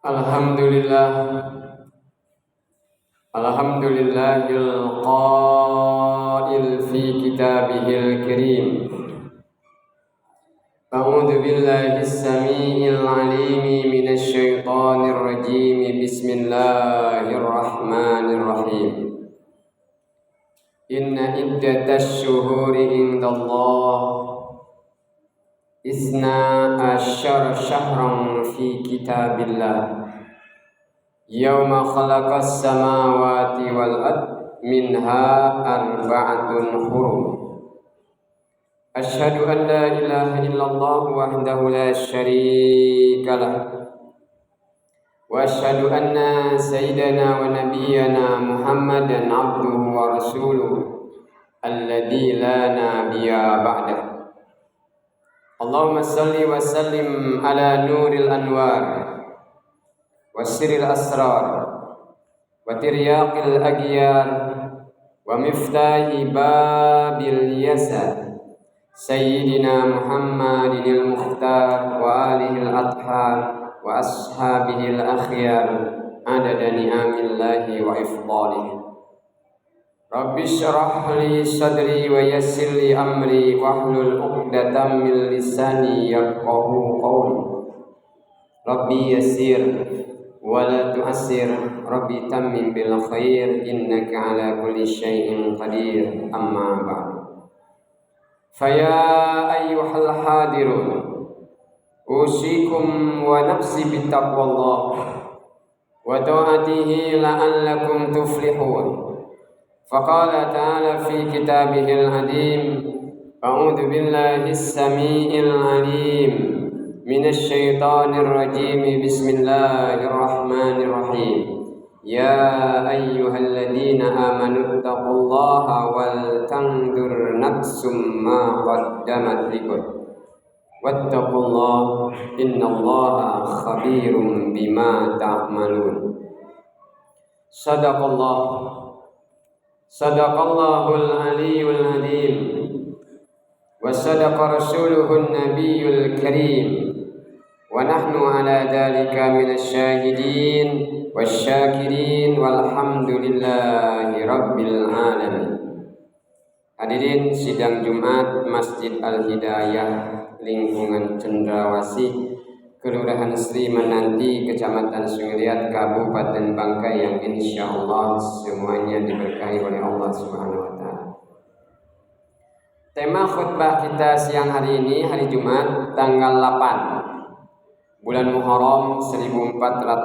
Alhamdulillah, alhamdulillahil qail fi kitabihil karim. A'udzu billahi samii'il 'aliim minasy syaithaanir rajiim. Bismillahirrahmanirrahim. Inna iddatash syuhuri indallah Isna asyara syahran fi kitabillah Yawma khalaqas samawati wal ard minha arba'atun hurum. Asyhadu an la ilaha illallah wahdahu la syarika lah wa asyhadu anna sayyidana wa nabiyyana Muhammadan abduhu wa rasuluhu alladzi la nabiyya ba'dahu. Allahumma salli wa sallim ala nuril anwar wa sirril asrar wa tiryaqil aghyar wa miftahi babil yasar sayyidina Muhammadinil mukhtar wa alihil athhar wa ashabihil akhyar adada ni'amillahi wa ifdalihi. Rabbi syrah li sadri wa yassir li amri wahlul 'uqdatam min lisani yafqahu qawli. Rabbi yassir wa la tu'assir, Rabbi tammim bil khair, innaka ala kulli syai'in qadir. Amma ba'd. Faya ayyuhal hadirun, usikum wa nafsi bittaqwallah wa ta'atihi la'allakum tuflihun. Faqala ta'ala fi kitabihil adim, a'udzu billahi as-sami'il 'alim minasy syaithanir rajim. Bismillahirrahmanirrahim. Ya ayyuhalladzina amanu taqullaha wal tanzur nafsum ma qaddamat liqad wattaqullaha innallaha khabirum bima ta'malun. Sadaqallahul aliyyul azim wa sadaqa rasuluhun nabiyyul karim wa nahnu ala dzalika minasy syahidin wasyakirin walhamdulillahi rabbil alamin. Hadirin sidang Jumat Masjid Al-Hidayah lingkungan Cendrawasih, Kelurahan Sri Menanti, Kecamatan Sungriat, Kabupaten Bangka, yang insyaallah semuanya diberkahi oleh Allah Subhanahu wa taala. Tema khutbah kita siang hari ini, hari Jumat tanggal 8 bulan Muharram 1447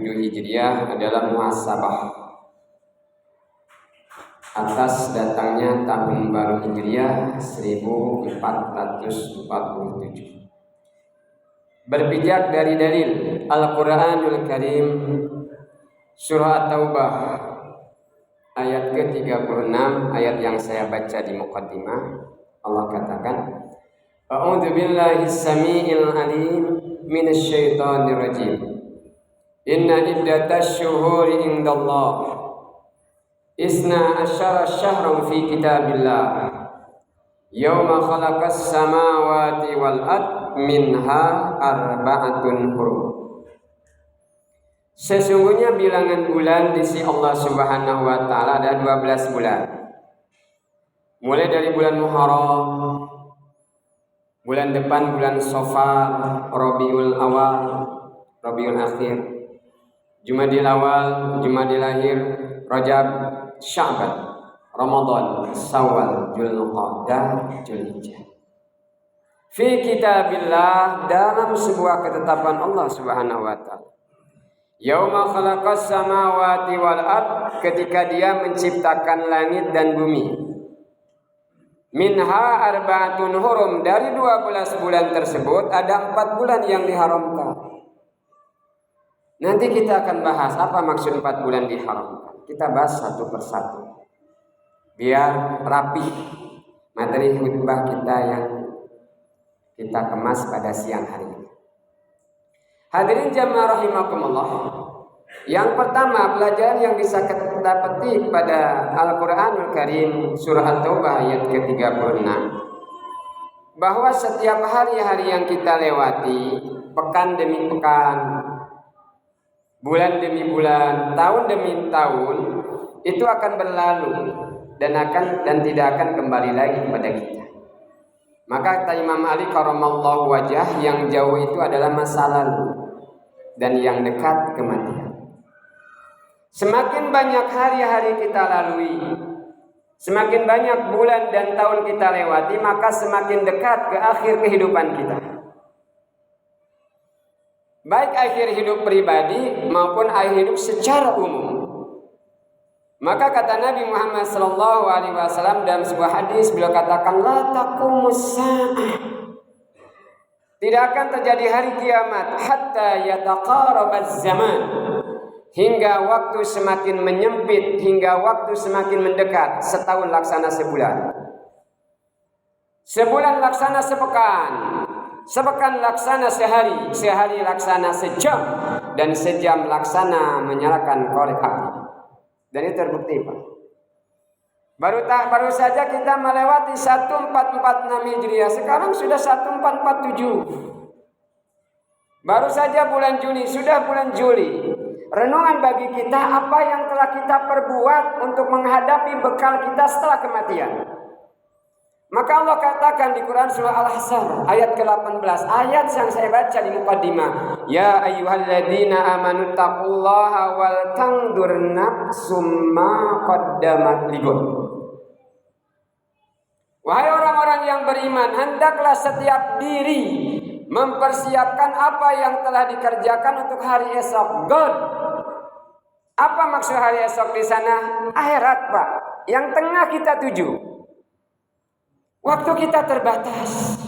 Hijriah, adalah muhasabah atas datangnya tahun baru Hijriah 1447. Berpijak dari dalil Al-Quranul Karim, surah At-Taubah ayat ke-36, ayat yang saya baca di muqaddimah. Allah katakan, a'udzu billahi samii'il 'aliim minasy syaithanir rajim. Inna iddatasy syuhuri indallah isna asyara syahran fi kitabillah Yawma khalaqas samawati wal ard minha arba'atun hurum. Sesungguhnya bilangan bulan di sisi Allah Subhanahu wa taala ada 12 bulan. Mulai dari bulan Muharram, bulan depan bulan Safar, Rabiul Awal, Rabiul Akhir, Jumadil Awal, Jumadil Akhir, Rajab, Sya'ban, Ramadan, Syawal, Dzulqa'dah, Dzulhijjah. Fi kitabillah, dalam sebuah ketetapan Allah Subhanahu wa taala. Yauma khalaqas samawati wal ard, ketika Dia menciptakan langit dan bumi. Minha arba'atun hurum, dari 12 bulan tersebut ada 4 bulan yang diharamkan. Nanti kita akan bahas apa maksud 4 bulan diharamkan. Kita bahas satu persatu biar rapi materi khutbah kita yang kita kemas pada siang hari ini. Hadirin jamaah rahimakumullah. Yang pertama, pelajaran yang bisa kita petik pada Al-Quranul Karim, surah At-Taubah ayat ke-36, bahwa setiap hari-hari yang kita lewati, pekan demi pekan, bulan demi bulan, tahun demi tahun, itu akan berlalu dan tidak akan kembali lagi kepada kita. Maka kata Imam Ali karramallahu wajah, yang jauh itu adalah masa lalu dan yang dekat kematian. Semakin banyak hari-hari kita lalui, semakin banyak bulan dan tahun kita lewati, maka semakin dekat ke akhir kehidupan kita. Baik akhir hidup pribadi maupun akhir hidup secara umum. Maka kata Nabi Muhammad SAW dalam sebuah hadis, beliau katakan, la taqumus sa'ah, tidak akan terjadi hari kiamat hatta yataqarabaz zaman, hingga waktu semakin menyempit, hingga waktu semakin mendekat. Setahun laksana sebulan, sebulan laksana sepekan, sepekan laksana sehari, sehari laksana sejam, dan sejam laksana menyalakan korek api. Dan itu terbukti, Pak. Baru saja kita melewati 1446 Hijriah, sekarang sudah 1447. Baru saja bulan Juni, sudah bulan Juli. Renungan bagi kita, apa yang telah kita perbuat untuk menghadapi bekal kita setelah kematian. Maka Allah katakan di Quran surah Al-Hasyr ayat ke-18, ayat yang saya baca di muqaddimah, ya ayyuhalladzina amanu taqullaha wal tandur nafsum ma qaddamat lighad. Wahai orang-orang yang beriman, hendaklah setiap diri mempersiapkan apa yang telah dikerjakan untuk hari esok. God. Apa maksud hari esok di sana? Akhirat, Pak. Yang tengah kita tuju. Waktu kita terbatas.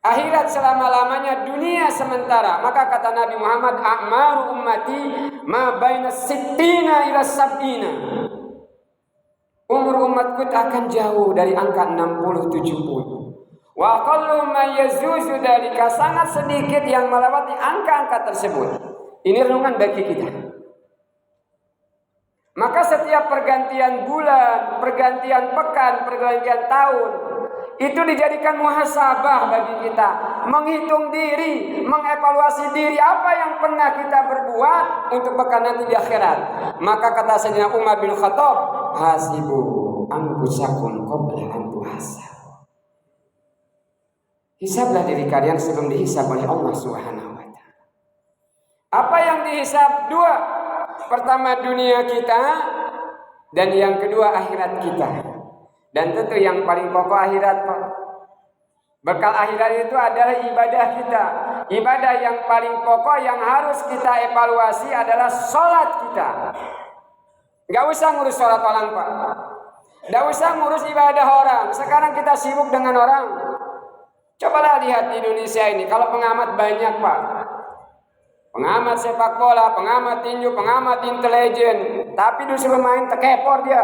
Akhirat selama-lamanya, dunia sementara. Maka kata Nabi Muhammad, a'maru ummati ma baina sittina ila sab'ina. Umur umatku akan jauh dari angka 60-70. Wa aqallu ma yazuzu dalika, sangat sedikit yang melewati angka-angka tersebut. Ini renungan bagi kita. Maka setiap pergantian bulan, pergantian pekan, pergantian tahun, itu dijadikan muhasabah bagi kita. Menghitung diri, mengevaluasi diri, apa yang pernah kita berbuat untuk bekal nanti di akhirat. Maka kata Sayyidina Umar bin Khattab, hasibu anfusakum qabla an tuhasab. Hisablah diri kalian sebelum dihisab oleh Allah Subhanahu wa taala. Apa yang dihisab? Dua. Pertama dunia kita, dan yang kedua akhirat kita. Dan tentu yang paling pokok akhirat, Pak. Bekal akhirat itu adalah ibadah kita. Ibadah yang paling pokok yang harus kita evaluasi adalah sholat kita. Gak usah ngurus sholat orang, Pak. Gak usah ngurus ibadah orang. Sekarang kita sibuk dengan orang. Cobalah lihat di Indonesia ini, kalau pengamat banyak, Pak. Pengamat sepak bola, pengamat tinju, pengamat intelijen, tapi disuruh main tekepor dia.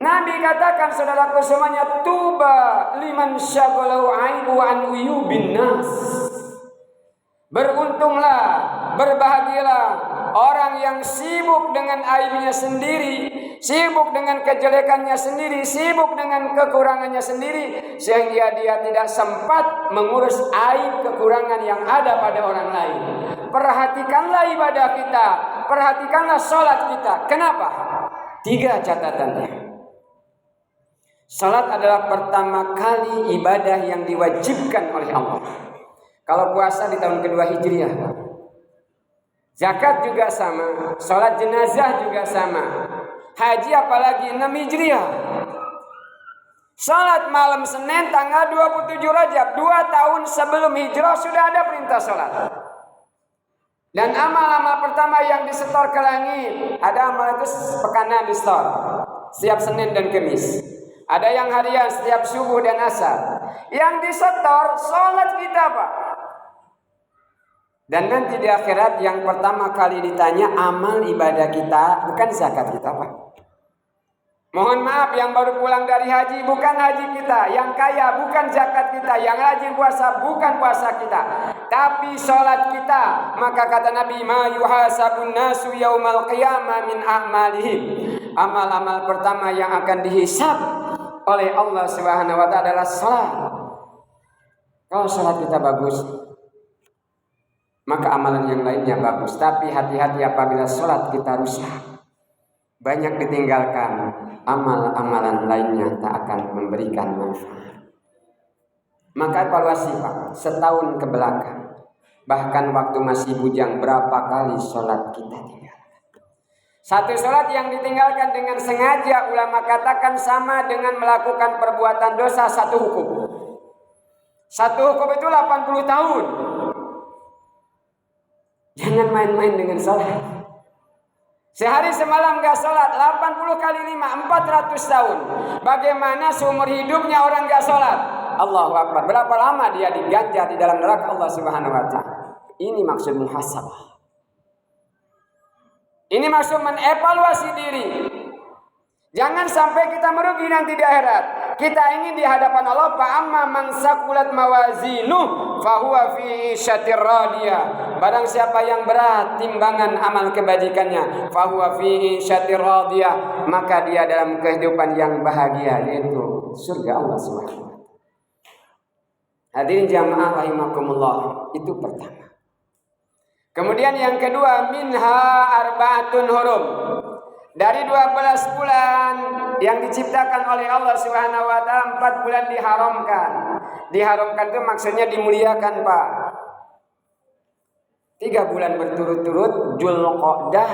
Nabi katakan, saudaraku semuanya, tuba liman syaghalahu aibu an uyubin nas. Beruntunglah, berbahagialah orang yang sibuk dengan aibnya sendiri, sibuk dengan kejelekannya sendiri, sibuk dengan kekurangannya sendiri, sehingga dia tidak sempat mengurus aib kekurangan yang ada pada orang lain. Perhatikanlah ibadah kita, perhatikanlah sholat kita. Kenapa? 3 catatannya. Sholat adalah pertama kali ibadah yang diwajibkan oleh Allah. Kalau puasa di tahun kedua Hijriah, zakat juga sama, sholat jenazah juga sama, haji apalagi 6 Hijriah. Sholat malam Senin tanggal 27 Rajab, 2 tahun sebelum hijrah sudah ada perintah sholat. Dan amal-amal pertama yang disetor ke langit, ada amal itu pekanan di setor, setiap Senin dan Kamis. Ada yang harian setiap subuh dan asar. Yang disetor sholat kita, Pak. Dan nanti di akhirat yang pertama kali ditanya amal ibadah kita, bukan zakat kita, Pak. Mohon maaf, yang baru pulang dari haji bukan haji kita, yang kaya bukan zakat kita, yang rajin puasa bukan puasa kita, tapi sholat kita. Maka kata Nabi, ma yuhasabun nasu yaumal qiyamah min a'malihim. Amal-amal pertama yang akan dihisab oleh Allah Subhanahu wa taala adalah salat. Kalau salat kita bagus, maka amalan yang lainnya bagus. Tapi hati-hati apabila sholat kita rusak, banyak ditinggalkan, amalan lainnya tak akan memberikan manfaat. Maka evaluasi Pak, setahun ke belakang, bahkan waktu masih bujang, berapa kali sholat kita tinggalkan. Satu sholat yang ditinggalkan dengan sengaja, ulama katakan sama dengan melakukan perbuatan dosa satu hukum. Satu hukum itu 80 tahun. Jangan main-main dengan sholat. Sehari semalam gak sholat, 80 kali 5, 400 tahun. Bagaimana seumur hidupnya orang gak sholat? Allahu Akbar. Berapa lama dia diganjar di dalam neraka Allah Subhanahu wa ta'ala? Ini maksud muhasabah. Ini maksud menevaluasi diri. Jangan sampai kita merugi nanti di akhirat. Kita ingin di hadapan Allah, fa amma man saqulat mawazinuh fahuwa fi syatir radiyah. Barang siapa yang berat timbangan amal kebajikannya, fahuwa fi syatir radiyah, maka dia dalam kehidupan yang bahagia, yaitu surga Allah Subhanahu wa ta'ala. Hadirin jamaah rahimakumullah, itu pertama. Kemudian yang kedua, minha arba'atun hurum. Dari 12 bulan yang diciptakan oleh Allah Subhanahu wa ta'ala, 4 bulan diharamkan. Diharamkan itu maksudnya dimuliakan, Pak. 3 bulan berturut-turut, Dzulqa'dah,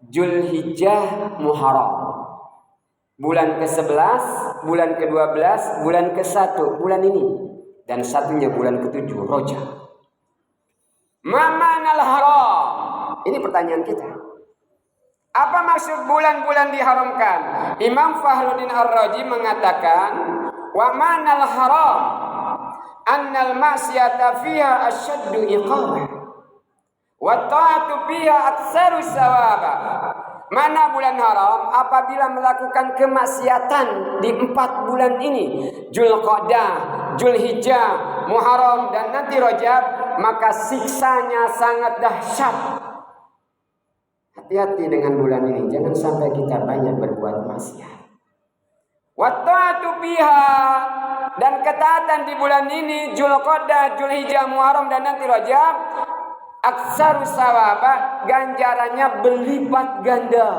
Dzulhijjah, Muharram. Bulan ke-11, bulan ke-12, bulan ke-1, bulan ini. Dan satunya bulan ke-7, Rajab. Ma ma'nal haram? Ini pertanyaan kita. Apa maksud bulan-bulan diharamkan? Imam Fakhruddin Ar-Razi mengatakan, wa ma'nal haram annal ma'siyata fiha asyaddu iqamah wa ta'atu fiha aktsaru sawaba. Mana bulan haram? Apabila melakukan kemaksiatan di 4 bulan ini, Dzulqa'dah, Dzulhijjah, Muharram dan nanti Rajab, maka siksanya sangat dahsyat. Hati-hati dengan bulan ini, jangan sampai kita banyak berbuat maksiat. Wa ta'atu fiha, dan ketaatan di bulan ini, Dzulqa'dah, Dzulhijjah, Muharram dan nanti Rajab, aktsaru sawaba, ganjarannya berlipat ganda.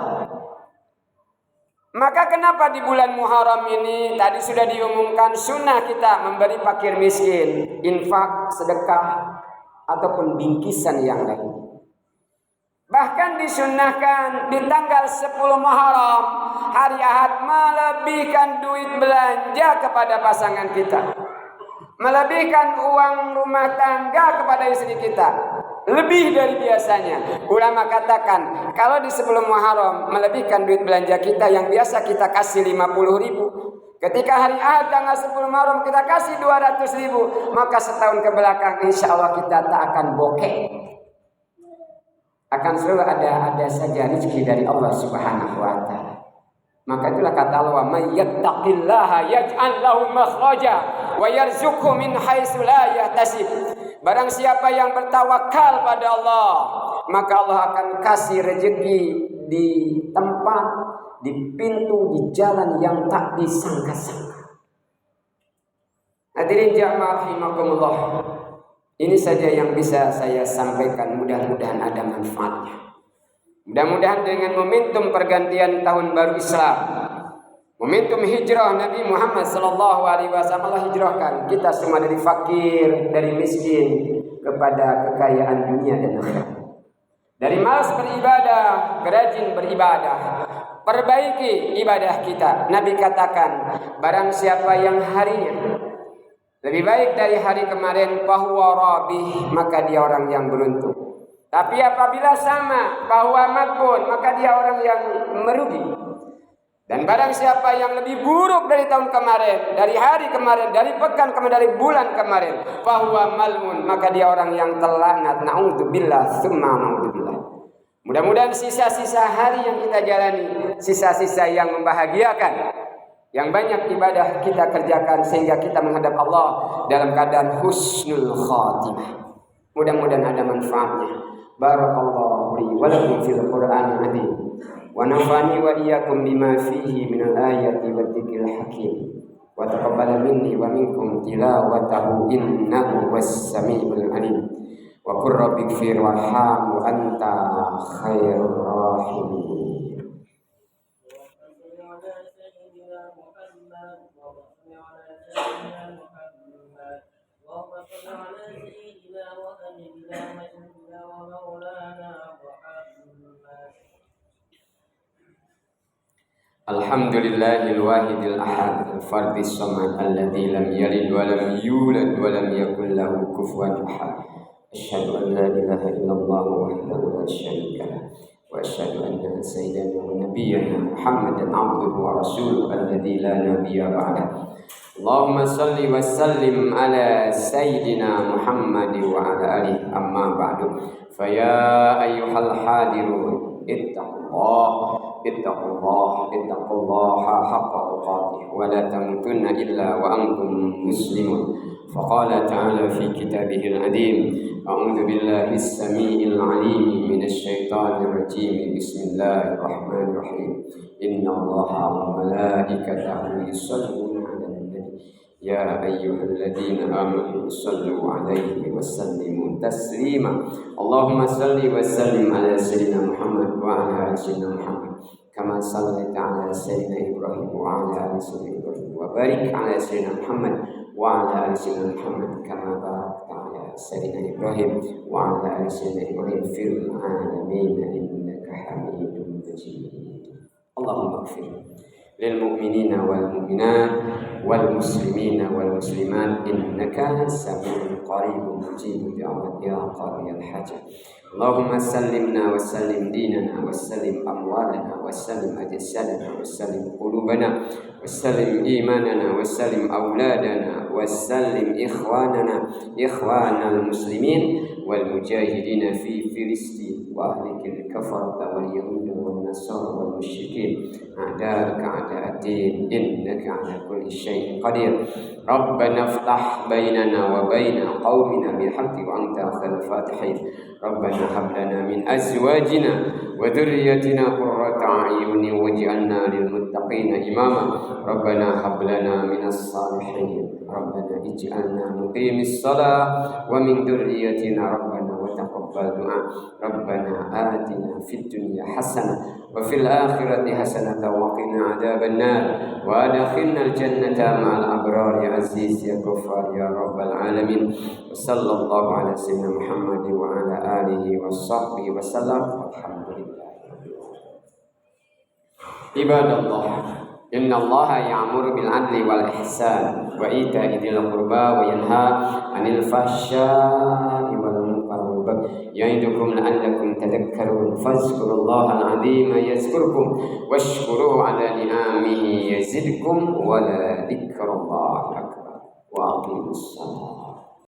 Maka kenapa di bulan Muharram ini tadi sudah diumumkan sunnah kita memberi fakir miskin, infak, sedekah ataupun bingkisan yang lain. Bahkan disunnahkan di tanggal 10 Muharram, hari Ahad, melebihkan duit belanja kepada pasangan kita, melebihkan uang rumah tangga kepada istri kita, lebih dari biasanya. Ulama katakan, kalau di sebelum Muharram melebihkan duit belanja kita yang biasa kita kasih 50.000, ketika hari Ahad tanggal 10 Muharram kita kasih 200.000, maka setahun ke belakang insya Allah kita tak akan bokeh. Akan selalu ada saja rezeki dari Allah Subhanahu wa ta'ala. Maka itulah kata Allah, wa may yattaqillaha yaj'al lahu makhraja wa yarzuqhu min haitsu la yahtasib. Barang siapa yang bertawakal pada Allah, maka Allah akan kasih rezeki di tempat, di pintu, di jalan yang tak disangka-sangka. Hadirin jamaah rahimakumullah. Ini saja yang bisa saya sampaikan, mudah-mudahan ada manfaatnya. Mudah-mudahan dengan momentum pergantian tahun baru Islam, momentum hijrah Nabi Muhammad SAW, Allah hijrahkan kita semua dari fakir, dari miskin kepada kekayaan dunia dan akhirat. Dari malas beribadah ke rajin beribadah. Perbaiki ibadah kita. Nabi katakan, barang siapa yang harinya lebih baik dari hari kemarin, bahwa rabih, maka dia orang yang beruntung. Tapi apabila sama, bahwa makbun, maka dia orang yang merugi. Dan barang siapa yang lebih buruk dari tahun kemarin, dari hari kemarin, dari pekan kemarin, dari bulan kemarin, bahwa malmun, maka dia orang yang terlaknat. Na'udzubillah, tsumma na'udzubillah. Mudah-mudahan sisa-sisa hari yang kita jalani, sisa-sisa yang membahagiakan, yang banyak ibadah kita kerjakan sehingga kita menghadap Allah dalam keadaan husnul khatimah. Mudah-mudahan ada manfaatnya. Barakallahu li wa lakum fil Qur'anil azim. Wa nafani wa iyyakum bima fihi minal ayati wadh-dhikril hakim. Wa taqabbal minni wa minkum tilawatahu innahu was-sami'ul alim. wa qur rabbi ighfir warham wa anta khairur rahimin. Alhamdulillahil wahidil ahad al-fardis samad alladzi lam yalid wa lam yulad wa lam yakul lahu kufuwan ahad. Asyhadu an la ilaha illallah wahdahu la syarika lah wa asyhadu anna sayyidana wa nabiyyana Muhammadan abduhu wa rasuluhu alladzi la nabiyya ba'dahu. Allahumma salli wa sallim ala sayyidina Muhammad wa ala alihi amma ba'du. Fa ya ayyuhal hadirun ittaqullaha haqqa tuqatih wa la tamutunna illa wa antum muslimun. Faqala ta'ala fi kitabihil adim, a'udzu billahi as-sami'il 'alim minasy syaithanir rajim. Bismillahirrahmanirrahim. Innallaha wa malaikatahu yusholluna 'alan nabi ya ayyuhalladzina amanu shallu 'alaihi wa sallimu taslima. Allahumma salli wa sallim ala sayyidina Muhammad wa ala ali sayyidina Muhammad kama sallaita ala sayyidina Ibrahim wa ala ali sayyidina Ibrahim wa barik ala sayyidina Muhammad wa ala ali sayyidina Muhammad kama barakta ala sayyidina Ibrahim wa ala ali sayyidina Ibrahim fil alamin innaka Hamidum Majid. Allahumma ighfir lil mu'minina wal mu'minat wal muslimina wal muslimat innaka sami'un qaribun mujibud da'wat ya qadiyal hajat. Allahumma sallimna wa sallim dinana wa sallim amwalana wa sallim ajsadana wa sallim qulubana wa sallim imanana wa sallim auladana wa sallim ikhwanal muslimin wal mujahidina fi Filistin wa ahlikil kafarata wal yahuda wal nasara wal musyrikin a'da'aka a'da'ad-din innaka 'ala kulli syai'in qadir. Rabbana iftah bainana wa baina qaumina bil haqqi wa anta khairul fatihin. Rabbana hab lana min azwajina wa dhurriyyatina qurrata a'yunin waj'alna lil muttaqina imama. Rabbana hab lana minas salihin. Rabbana ij'alna muqimis shalah wa min dhurriyyatina rabbana wa taqabbal du'a. Rabbana atina fid dunya hasanah wa fil akhirati hasanatan wa qina adzaban nar wa adkhilna al jannata ma'al abrar ya aziz ya ghaffar ya rabbal alamin. Sallallahu ala sayyidina Muhammad wa ala alihi wa sahbihi wa sallam. Alhamdulillah. Ibadallah, innallaha ya'muru bil 'adli wal ihsan wa ita'i dzil qurba wa yanha 'anil fahsya'i wal munkar wal baghi ya'idukum la'allakum tadhakkarun. Fazkurullaha al-'azima yazkurkum washkuru 'ala ni'amihi yazidkum wa la dzikrullahi akbar. Wa aqimus shalah.